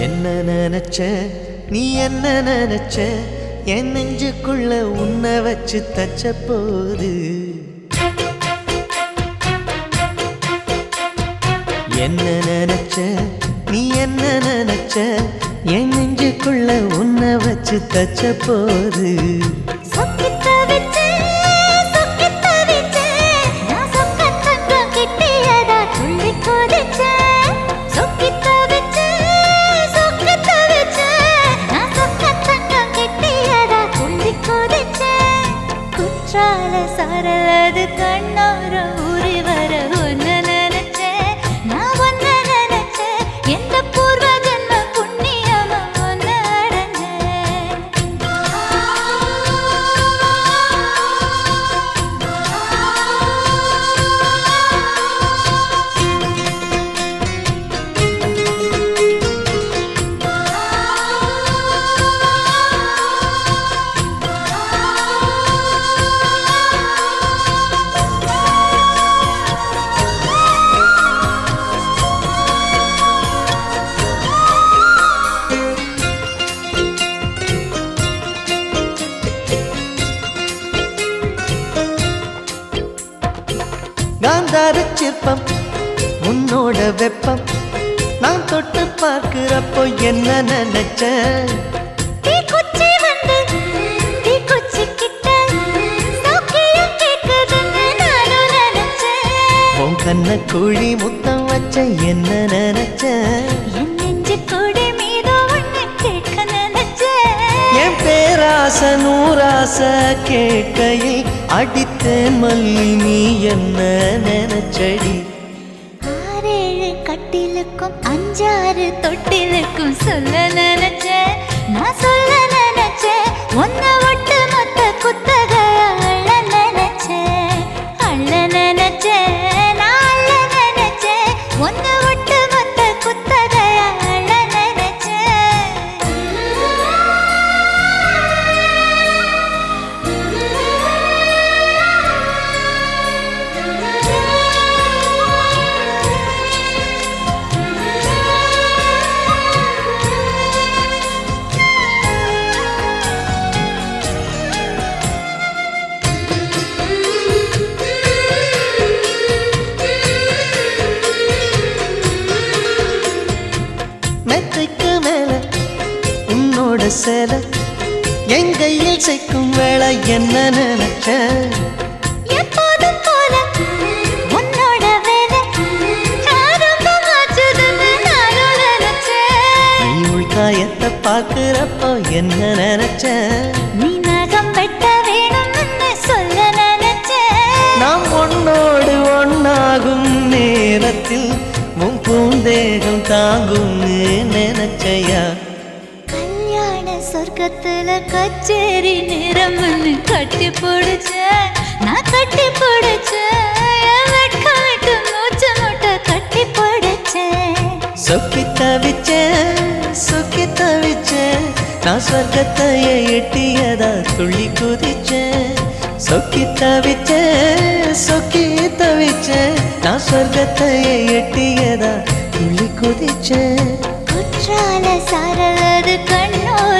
என்ன நினைச்ச நீ என்ன நினைச்ச என் நெஞ்சுக்குள்ள உன்னை வச்சு தச்ச போது என்ன நினைச்ச நீ என்ன நினைச்ச என் நெஞ்சுக்குள்ள உன்னை வச்சு தச்ச போது சரலது கண்ணோர ஊறி வர ஒன்ன நினைச்சேன் நான் ஒன்ன நினைச்சேன் எந்த பூர்வ ஜன்ம புண்ணியமா ஒன்ன காந்தார சிற்பம் உன்னோட வெப்பம் நான் தொட்டு பார்க்கிறப்போ என்ன நினைச்ச தீக்குச்சி வந்து தீக்குச்சி கிட்ட சௌக்கியம் கேக்குதுன்னு நானும் நினைச்சேன் உன் கண்ண குழி முத்தம் வச்ச என்ன நினைச்ச என் நெஞ்சு கூடி மீதோ ஒன்னு கேட்க நினைச்சேன் என் பேராச நூராச கேட்கையில் அடித்தேன் மல்லி நீ என்ன நினைச்சடி ஆறேழு கட்டிலுக்கும் அஞ்சாறு தொட்டிலுக்கும் சொல்ல நினைச்சேன் நான் சொல்ல நினைச்சேன் ஒன்ன ஒட்டு மொத்த குத்தகைய அள்ள நினைச்சேன் நான் அள்ள நினைச்சேன் ஒன்ன ஒட்டு மொத்த குத்தகைய அள்ள மெத்தைக்கு மேல உன்னோட சேல என் கையில் சேர்க்கும் வேளை என்ன நினைச்ச எப்போதும் போல உன்னோட வேலை ஆரம்பமாச்சுதுன்னு நானும் நினைச்சேன் நீ உள்காயத்தை பார்க்கிறப்போ என்ன நினைச்ச நீ நகம் வெட்ட வேணும்னு சொல்ல நினைச்சேன் நாம் ஒன்னோடு ஒன்னாகும் நேரத்தில் உன் பூந்தேகம் தாங்கும்னு நினைச்சையா கல்யாண சொர்க்கத்துல கச்சேரி நேரம்னு கட்டி பிடிச்சேன் நான் கட்டி பிடிச்சேன் வெட்காட்டு மூச்சு முட்டை கட்டி பிடிச்சேன் சொக்கி தவிச்சேன் நான் சொர்க்கத்தையே எட்டியதா துள்ளி குதிச்சேன் சொக்கி தவிச்சேன் நான் சொர்க்கத்தையே எட்டியதா துள்ளி குதிச்சேன் குற்றால சாரலது கண்ணோர